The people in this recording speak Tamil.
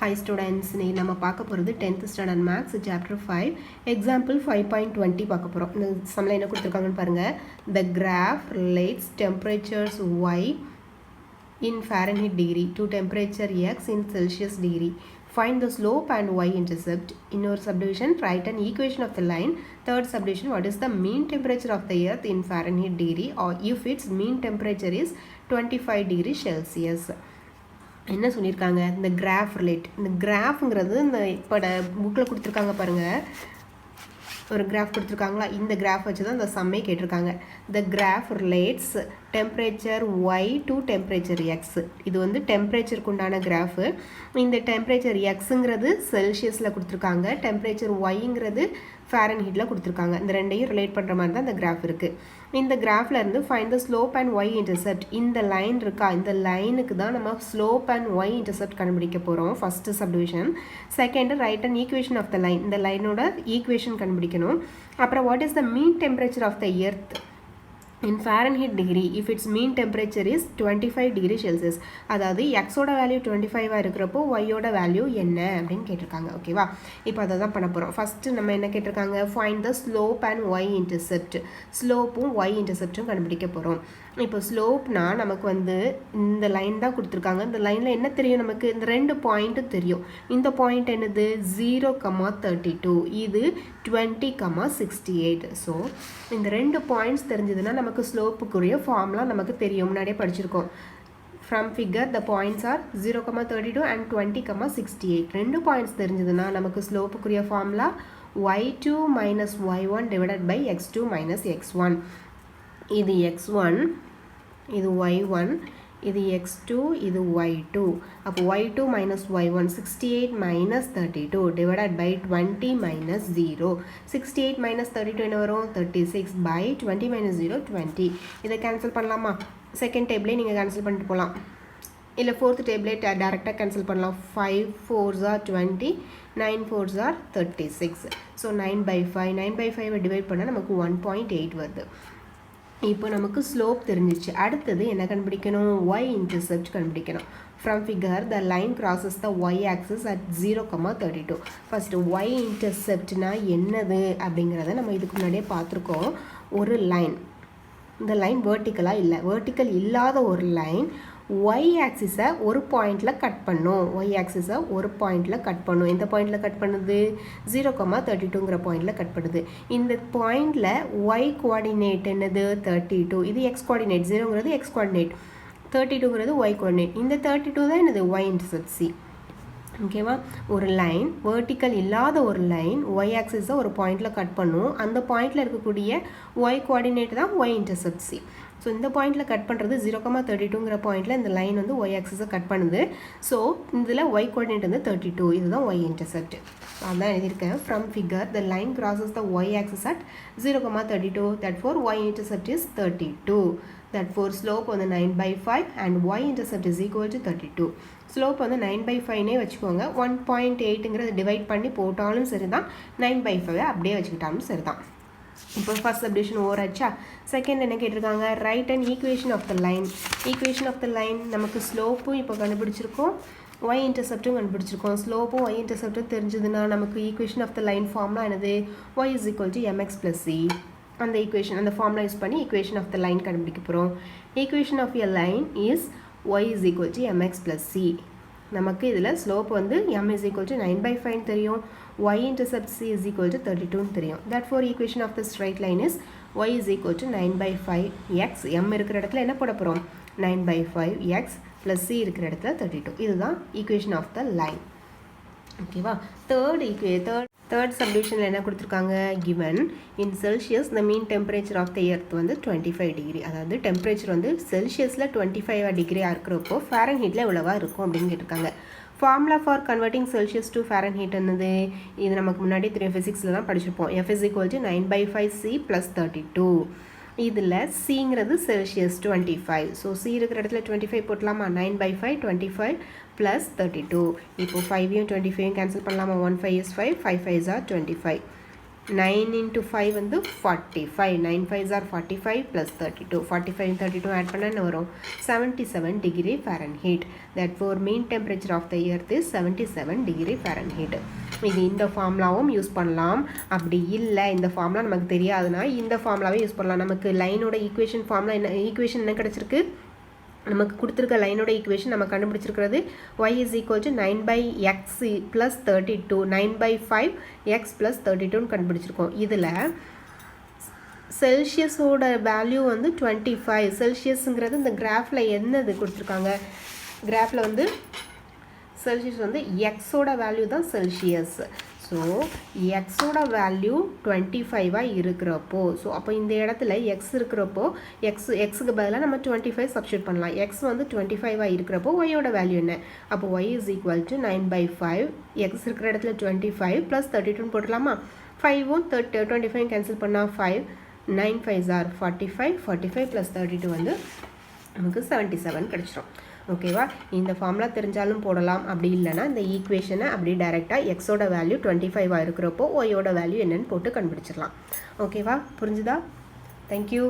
Hi students, இன்னைக்கு நம்ம பார்க்க போகிறது 10th standard maths chapter 5 example 5.20 பார்க்க போகிறோம். இந்த சம்மில் என்ன கொடுத்துருக்காங்கன்னு பாருங்கள். The graph relates temperatures y in Fahrenheit degree to temperature x in Celsius degree. Find the slope and y-intercept. In our subdivision, write an equation of the line. Third subdivision, what is the mean temperature of the earth in Fahrenheit degree or if its mean temperature is 25 degrees Celsius. என்ன சொல்லியிருக்காங்க, இந்த கிராஃப் ரிலேட். இந்த கிராஃப்ங்கிறது இந்த இப்போ புக்கில் கொடுத்துருக்காங்க பாருங்கள், ஒரு கிராஃப் கொடுத்துருக்காங்களா, இந்த கிராஃப் வச்சு தான் இந்த சம்மே கேட்டிருக்காங்க. The graph relates temperature Y to temperature X. இது வந்து டெம்பரேச்சருக்கு உண்டான கிராஃபு. இந்த டெம்பரேச்சர் எக்ஸுங்கிறது செல்சியஸில் கொடுத்துருக்காங்க, டெம்பரேச்சர் ஒய்ங்கிறது ஃபாரன்ஹீட்டில் கொடுத்துருக்காங்க. இந்த ரெண்டையும் ரிலேட் பண்ணுற மாதிரி தான் இந்த கிராஃப் இருக்குது. இந்த கிராஃபில் இருந்து find the slope and Y intercept. இந்த லைன் இருக்கா, இந்த லைனுக்கு தான் நம்ம ஸ்லோப் அண்ட் ஒய் இன்டர்செப்ட் கண்டுபிடிக்க போகிறோம். First subdivision. Second, write and equation of the line. இந்த லைனோட ஈக்குவேஷன் கண்டுபிடிக்கணும். அப்புறம் what is the mean temperature of the earth in Fahrenheit degree if its mean temperature is 25 degree Celsius. அதாவது எக்ஸோட வேல்யூ 25 இருக்கிறப்போ ஒய்யோட வேல்யூ என்ன அப்படின்னு கேட்டிருக்காங்க. ஓகேவா, இப்போ அதை தான் பண்ண போகிறோம். ஃபஸ்ட்டு நம்ம என்ன கேட்டிருக்காங்க, find the slope and Y intercept. ஸ்லோப்பும் ஒய் இன்டர்செப்டும் கண்டுபிடிக்க போகிறோம். இப்போ ஸ்லோப்னா நமக்கு வந்து இந்த லைன் தான் கொடுத்துருக்காங்க. இந்த லைனில் என்ன தெரியும் நமக்கு, இந்த ரெண்டு பாயிண்ட்டு தெரியும். இந்த பாயிண்ட் என்னது 0,32, இது 20,68. ஸோ இந்த ரெண்டு பாயிண்ட்ஸ் தெரிஞ்சதுன்னா நமக்கு ஸ்லோப்புக்குரிய ஃபார்ம்லாம் நமக்கு தெரியும், முன்னாடியே படிச்சிருக்கோம். From figure the points are 0,32 and 20,68. ரெண்டு பாயிண்ட்ஸ் தெரிஞ்சதுன்னா நமக்கு ஸ்லோப்புக்குரிய formula y2 minus y1 divided by x2 minus x1. இது x1, இது y1, இது x2, இது y2. அப்போ y2 minus y1, 68 minus 32 divided by 20 minus 0. 68 minus 32 என்ன வரும், 36 by 20 minus 0, 20. இதை கேன்சல் பண்ணலாமா, செகண்ட் டேபிளே நீங்கள் கேன்சல் பண்ணிட்டு போகலாம், இல்லை ஃபோர்த் டேபிளே டேரெக்டாக கேன்சல் பண்ணலாம். 5 4s are 20, 9 4s are 36. So 9/5, 9/5 divide பண்ணால் நமக்கு 1.8 வருது. இப்போ நமக்கு ஸ்லோப் தெரிஞ்சிச்சு. அடுத்தது என்ன கண்டுபிடிக்கணும், ஒய் இன்டர்செப்ட் கண்டுபிடிக்கணும். From figure the line crosses the Y axis at 0,32. First Y இன்டர்செப்ட்னா என்னது அப்படிங்கிறத நம்ம இதுக்கு முன்னாடியே பார்த்துருக்கோம். ஒரு லைன், இந்த லைன் வேர்ட்டிக்கலாக இல்லை, வேர்ட்டிக்கல் இல்லாத ஒரு லைன் ஒய் ஆக்சிஸை ஒரு பாயிண்டில் கட் பண்ணும். ஒய் ஆக்சிஸை ஒரு பாயிண்டில் கட் பண்ணும். எந்த பாயிண்டில் கட் பண்ணுது, 0,32ங்கிற பாயிண்டில் கட் பண்ணுது. இந்த பாயிண்டில் ஒய் கோஆர்டினேட் என்னது 32, இது எக்ஸ் கோஆர்டினேட், 0ங்கிறது எக்ஸ் கோஆர்டினேட், 32ங்கிறது ஒய் கோஆர்டினேட். இந்த 32 தான் என்னது ஒய் இன்டர்செப்ட் சி. ஓகேவா, ஒரு லைன் வேர்ட்டிக்கல் இல்லாத ஒரு லைன் ஒய் ஆக்சிஸை ஒரு பாயிண்டில் கட் பண்ணும். அந்த பாயிண்டில் இருக்கக்கூடிய ஒய் கோஆர்டினேட் தான் ஒய் இன்டர்செப்ட் சி. ஸோ இந்த பாயிண்டில் கட் பண்ணுறது 0,32ங்கிற பாயிண்டில் இந்த லைன் வந்து ஒய் ஆக்சிஸை கட் பண்ணுது. ஸோ இதில் ஒய் கோஆர்டினேட் வந்து 32, இதுதான் ஒய் இன்டர்செப்ட். அதான் எழுதியிருக்கேன். From figure the line crosses the Y axis at 0,32, therefore Y intercept is 32. therefore slope வந்து 9/5 and Y intercept is equal to 32. Slope வந்து 9/5னே வச்சுக்கோங்க. 1.8ங்கிறது டிவைட் பண்ணி போட்டாலும் சரி தான், 9/5 அப்படியே வச்சுக்கிட்டாலும் சரி தான். இப்போ ஃபர்ஸ்ட் சப்டிவிஷன் ஓவர் ஆச்சா. செகண்ட் என்ன கேட்டிருக்காங்க, write and equation of the line. Equation of the line நமக்கு ஸ்லோப்பும் இப்போ கண்டுபிடிச்சிருக்கோம், ஒய் இன்டர்செப்ட்டும் கண்டுபிடிச்சிருக்கோம். ஸ்லோப்பும் ஒய் இன்டர்செப்ட்டும் தெரிஞ்சதுன்னா நமக்கு ஈக்குவேஷன் ஆஃப் த லைன் ஃபார்ம்லாம் என்னது, Y is equal to mx plus c. அந்த ஈக்குவேஷன், அந்த ஃபார்ம்லாம் யூஸ் பண்ணி ஈக்குவேஷன் ஆஃப் த லைன் கண்டுபிடிக்க போகிறோம். Equation of a line is Y is equal to mx plus c. நமக்கு இதில் ஸ்லோப் வந்து m is equal to 9/5 தெரியும், y intercept c is equal to 32 தெரியும். therefore equation of the straight line is y is equal to 9/5 x. m இருக்கிற இடத்துல என்ன போட போகிறோம், 9/5 x plus c இருக்கிற இடத்துல 32. இதுதான் equation of the line. ஓகேவா, தேர்ட் சப்டிவிஷனில் என்ன கொடுத்துருக்காங்க, given in Celsius the mean temperature of the earth வந்து 25 டிகிரி. அதாவது டெம்பரேச்சர் வந்து செல்சியஸில் 25 டிகிரியாக இருக்கிறப்போ ஃபாரன்ஹீட்டில் எவ்வளவா இருக்கும் அப்படின்னு கேட்டிருக்காங்க. Formula for converting Celsius to Fahrenheit என்னது, இது நமக்கு முன்னாடி தெரியும், ஃபிசிக்ஸில் தான் படிச்சிருப்போம். f is equal to 9/5c plus 32. இதில் சிங்கிறது செல்சியஸ் 25. ஸோ சி இருக்கிற இடத்துல 25 போட்டலாமா, 9/5 25 plus 32. இப்போ 5யும் 25யும் கேன்சல் பண்ணலாமா, 1 5 is 5, 5 5s are 25. 9 into 5 வந்து 45. 9 5s are 45 plus 32. 45 and 32 add பண்ணா என்ன வரும் 77 degree Fahrenheit. Therefore mean temperature of the earth is 77 degree Fahrenheit. இது இந்த ஃபார்முலாவும் யூஸ் பண்ணலாம். அப்படி இல்லை இந்த ஃபார்முலா நமக்கு தெரியாதுன்னா இந்த ஃபார்முலாவே யூஸ் பண்ணலாம். நமக்கு லைனோட ஈக்குவேஷன் ஃபார்முலா என்ன கிடைச்சிருக்கு, நமக்கு கொடுத்துருக்க லைனோட ஈக்குவேஷன் நம்ம கண்டுபிடிச்சிருக்கிறது y is equal to 9 by x plus 32. 9 by 5 x plus 32 கண்டுபிடிச்சிருக்கோம். இதில் செல்சியஸோட வேல்யூ வந்து 25. செல்சியஸுங்கிறது இந்த கிராஃபில் என்னது கொடுத்துருக்காங்க, கிராஃபில் வந்து செல்சியஸ் வந்து எக்ஸோட வேல்யூ தான் செல்சியஸ். ஸோ எக்ஸோட வேல்யூ 25 இருக்கிறப்போ, ஸோ அப்போ இந்த இடத்துல எக்ஸ் இருக்கிறப்போ எக்ஸுக்கு பதிலாக நம்ம 25 சப்ஸ்டியூட் பண்ணலாம். எக்ஸ் வந்து 25 இருக்கிறப்போ ஒய்யோட வேல்யூ என்ன, அப்போ Y is equal to 9 by 5. X இருக்கிற இடத்துல 25 + 32 போட்டுடலாமா. 5ம் 25 கேன்சல் பண்ணால் 5. 9 5s are 45. 45 + 32 வந்து நமக்கு 77 கிடச்சிரும். ஓகேவா, இந்த ஃபார்முலா தெரிஞ்சாலும் போடலாம். அப்படி இல்லைனா இந்த ஈக்குவேஷனை அப்படி டைரெக்டாக எக்ஸோட வேல்யூ 25 இருக்கிறப்போ ஒய்யோட வேல்யூ என்னன்னு போட்டு கண்டுபிடிச்சிடலாம். ஓகேவா, புரிஞ்சுதா? தேங்க்யூ.